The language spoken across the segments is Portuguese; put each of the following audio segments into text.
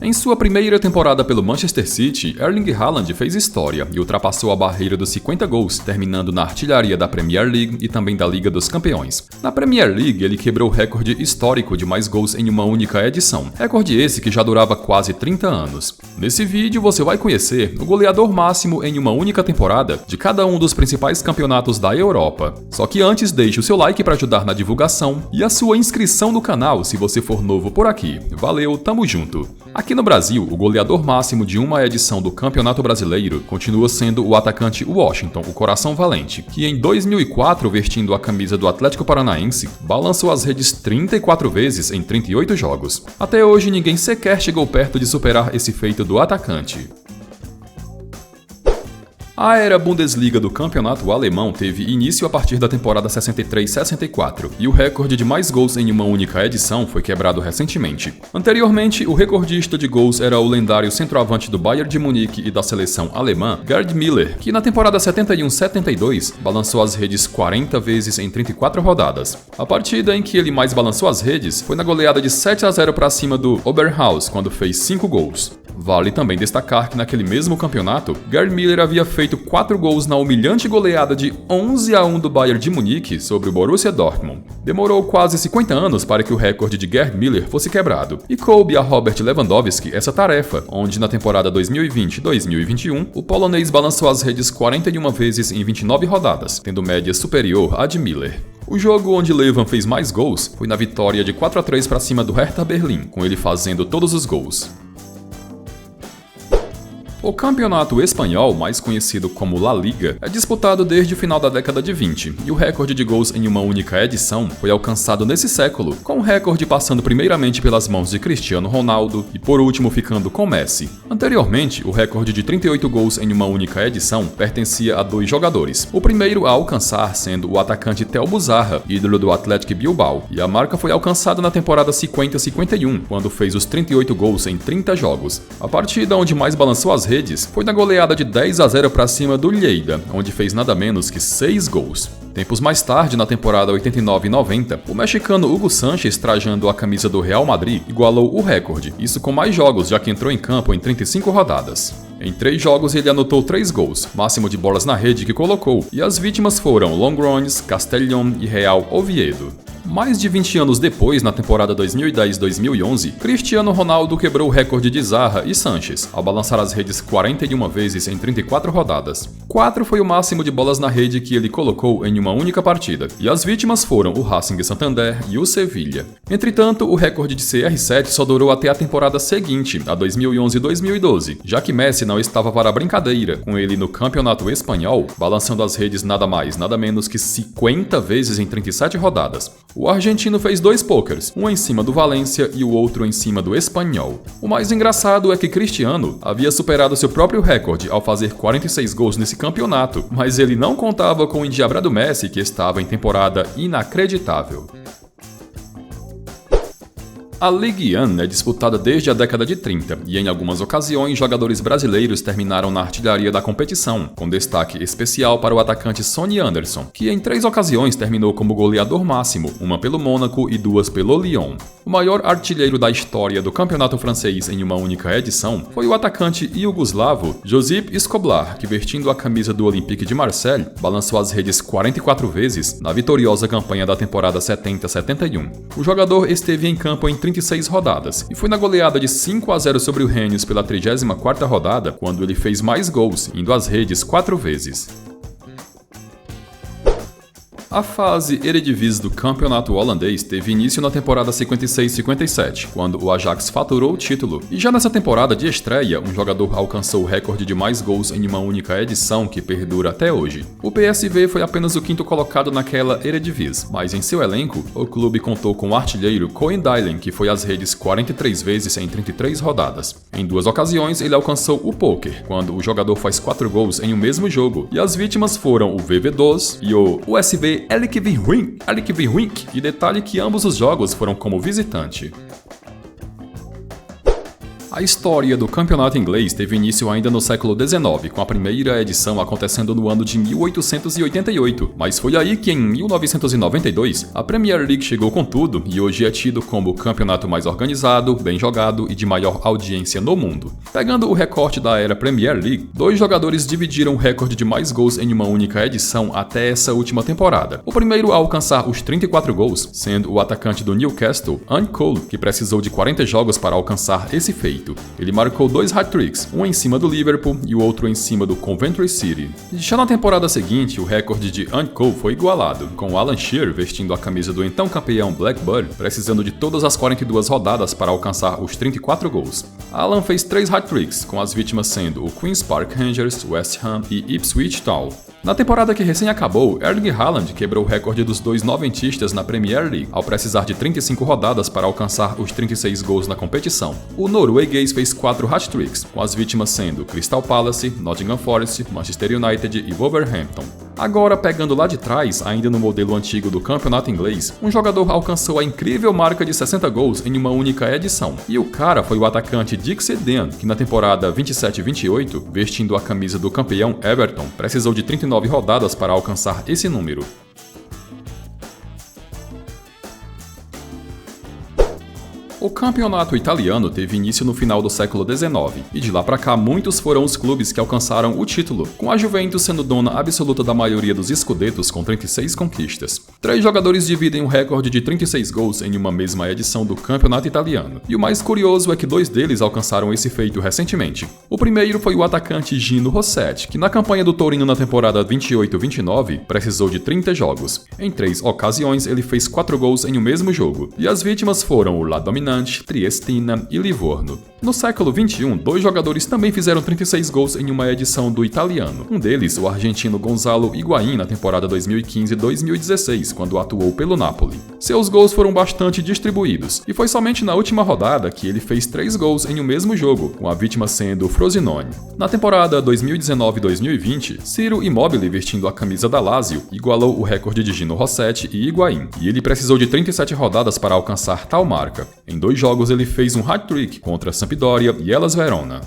Em sua primeira temporada pelo Manchester City, Erling Haaland fez história e ultrapassou a barreira dos 50 gols, terminando na artilharia da Premier League e também da Liga dos Campeões. Na Premier League, ele quebrou o recorde histórico de mais gols em uma única edição, recorde esse que já durava quase 30 anos. Nesse vídeo você vai conhecer o goleador máximo em uma única temporada de cada um dos principais campeonatos da Europa. Só que antes, deixe o seu like para ajudar na divulgação e a sua inscrição no canal se você for novo por aqui. Valeu, tamo junto! Aqui no Brasil, o goleador máximo de uma edição do Campeonato Brasileiro continua sendo o atacante Washington, o Coração Valente, que em 2004, vestindo a camisa do Atlético Paranaense, balançou as redes 34 vezes em 38 jogos. Até hoje, ninguém sequer chegou perto de superar esse feito do atacante. A era Bundesliga do campeonato alemão teve início a partir da temporada 63-64, e o recorde de mais gols em uma única edição foi quebrado recentemente. Anteriormente, o recordista de gols era o lendário centroavante do Bayern de Munique e da seleção alemã, Gerd Müller, que na temporada 71-72 balançou as redes 40 vezes em 34 rodadas. A partida em que ele mais balançou as redes foi na goleada de 7-0 para cima do Oberhaus, quando fez 5 gols. Vale também destacar que naquele mesmo campeonato, Gerd Müller havia feito 4 gols na humilhante goleada de 11-1 do Bayern de Munique sobre o Borussia Dortmund. Demorou quase 50 anos para que o recorde de Gerd Müller fosse quebrado, e coube a Robert Lewandowski essa tarefa, onde na temporada 2020-2021, o polonês balançou as redes 41 vezes em 29 rodadas, tendo média superior à de Müller. O jogo onde Levan fez mais gols foi na vitória de 4-3 para cima do Hertha Berlim, com ele fazendo todos os gols. O campeonato espanhol, mais conhecido como La Liga, é disputado desde o final da década de 20, e o recorde de gols em uma única edição foi alcançado nesse século, com o recorde passando primeiramente pelas mãos de Cristiano Ronaldo e por último ficando com Messi. Anteriormente, o recorde de 38 gols em uma única edição pertencia a 2 jogadores, o primeiro a alcançar sendo o atacante Theo Buzarra, ídolo do Athletic Bilbao, e a marca foi alcançada na temporada 50-51, quando fez os 38 gols em 30 jogos. A partida onde mais balançou as redes foi na goleada de 10-0 para cima do Lleida, onde fez nada menos que 6 gols. Tempos mais tarde, na temporada 89-90, o mexicano Hugo Sánchez, trajando a camisa do Real Madrid, igualou o recorde, isso com mais jogos, já que entrou em campo em 35 rodadas. Em 3 jogos ele anotou 3 gols, máximo de bolas na rede que colocou, e as vítimas foram Logroñés, Castellón e Real Oviedo. Mais de 20 anos depois, na temporada 2010-2011, Cristiano Ronaldo quebrou o recorde de Zaha e Sánchez, ao balançar as redes 41 vezes em 34 rodadas. 4 foi o máximo de bolas na rede que ele colocou em uma única partida, e as vítimas foram o Racing Santander e o Sevilla. Entretanto, o recorde de CR7 só durou até a temporada seguinte, a 2011-2012, já que Messi não estava para brincadeira, com ele no campeonato espanhol, balançando as redes nada mais, nada menos que 50 vezes em 37 rodadas. O argentino fez 2 pokers, um em cima do Valência e o outro em cima do Espanhol. O mais engraçado é que Cristiano havia superado seu próprio recorde ao fazer 46 gols nesse campeonato, mas ele não contava com o endiabrado Messi, que estava em temporada inacreditável. A Ligue 1 é disputada desde a década de 30 e, em algumas ocasiões, jogadores brasileiros terminaram na artilharia da competição, com destaque especial para o atacante Sonny Anderson, que em 3 ocasiões terminou como goleador máximo, uma pelo Mônaco e 2 pelo Lyon. O maior artilheiro da história do campeonato francês em uma única edição foi o atacante iugoslavo Josip Skoblar, que, vestindo a camisa do Olympique de Marseille, balançou as redes 44 vezes na vitoriosa campanha da temporada 70-71. O jogador esteve em campo em 36 rodadas, e foi na goleada de 5-0 sobre o Rennes pela 34ª rodada quando ele fez mais gols, indo às redes 4 vezes. A fase Eredivisie do campeonato holandês teve início na temporada 56-57, quando o Ajax faturou o título, e já nessa temporada de estreia, um jogador alcançou o recorde de mais gols em uma única edição que perdura até hoje. O PSV foi apenas o 5º colocado naquela Eredivisie, mas em seu elenco, o clube contou com o artilheiro Koen Dailen, que foi às redes 43 vezes em 33 rodadas. Em 2 ocasiões, ele alcançou o poker, quando o jogador faz 4 gols em um mesmo jogo, e as vítimas foram o VV2 e o USB Elk-Wink, e detalhe que ambos os jogos foram como visitante. A história do campeonato inglês teve início ainda no século XIX, com a primeira edição acontecendo no ano de 1888, mas foi aí que em 1992 a Premier League chegou com tudo e hoje é tido como o campeonato mais organizado, bem jogado e de maior audiência no mundo. Pegando o recorte da era Premier League, 2 jogadores dividiram o recorde de mais gols em uma única edição até essa última temporada. O primeiro a alcançar os 34 gols, sendo o atacante do Newcastle, Andy Cole, que precisou de 40 jogos para alcançar esse feito. Ele marcou 2 hat-tricks, um em cima do Liverpool e o outro em cima do Coventry City. Já na temporada seguinte, o recorde de Andy Cole foi igualado, com Alan Shearer vestindo a camisa do então campeão Blackburn, precisando de todas as 42 rodadas para alcançar os 34 gols. Alan fez 3 hat-tricks, com as vítimas sendo o Queen's Park Rangers, West Ham e Ipswich Town. Na temporada que recém acabou, Erling Haaland quebrou o recorde dos 2 noventistas na Premier League, ao precisar de 35 rodadas para alcançar os 36 gols na competição. O norueguês fez 4 hat-tricks, com as vítimas sendo Crystal Palace, Nottingham Forest, Manchester United e Wolverhampton. Agora, pegando lá de trás, ainda no modelo antigo do campeonato inglês, um jogador alcançou a incrível marca de 60 gols em uma única edição. E o cara foi o atacante Dixie Dean, que na temporada 27-28, vestindo a camisa do campeão Everton, precisou de 39 rodadas para alcançar esse número. O campeonato italiano teve início no final do século XIX, e de lá pra cá muitos foram os clubes que alcançaram o título, com a Juventus sendo dona absoluta da maioria dos escudetos com 36 conquistas. 3 jogadores dividem o recorde de 36 gols em uma mesma edição do campeonato italiano, e o mais curioso é que 2 deles alcançaram esse feito recentemente. O primeiro foi o atacante Gino Rossetti, que na campanha do Torino na temporada 28-29 precisou de 30 jogos. Em 3 ocasiões ele fez 4 gols em um mesmo jogo, e as vítimas foram o La Dominante, Triestina e Livorno. No século XXI, 2 jogadores também fizeram 36 gols em uma edição do italiano. Um deles, o argentino Gonzalo Higuaín, na temporada 2015-2016, quando atuou pelo Napoli. Seus gols foram bastante distribuídos, e foi somente na última rodada que ele fez 3 gols em um mesmo jogo, com a vítima sendo o Frosinone. Na temporada 2019-2020, Ciro Immobile, vestindo a camisa da Lazio, igualou o recorde de Gino Rossetti e Higuaín, e ele precisou de 37 rodadas para alcançar tal marca. Em 2 jogos ele fez um hat-trick contra Sampdoria e Hellas Verona.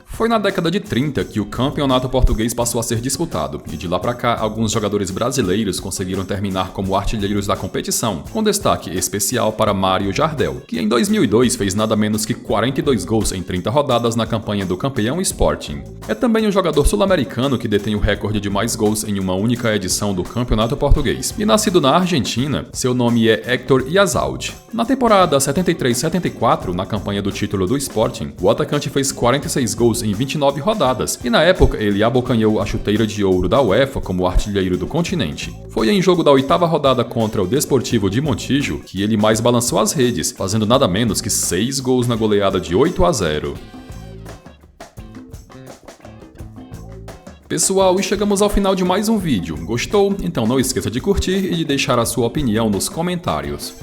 Foi na década de 30 que o campeonato português passou a ser disputado, e de lá pra cá alguns jogadores brasileiros conseguiram terminar como artilheiros da competição, com destaque especial para Mário Jardel, que em 2002 fez nada menos que 42 gols em 30 rodadas na campanha do campeão Sporting. É também o jogador sul-americano que detém o recorde de mais gols em uma única edição do campeonato português, e nascido na Argentina, seu nome é Héctor Iazaldi. Na temporada 73-74, na campanha do título do Sporting, o atacante fez 46 gols em 29 rodadas, e na época ele abocanhou a chuteira de ouro da UEFA como artilheiro do continente. Foi em jogo da 8ª rodada contra o Desportivo de Montijo que ele mais balançou as redes, fazendo nada menos que 6 gols na goleada de 8-0. Pessoal, e chegamos ao final de mais um vídeo. Gostou? Então não esqueça de curtir e de deixar a sua opinião nos comentários.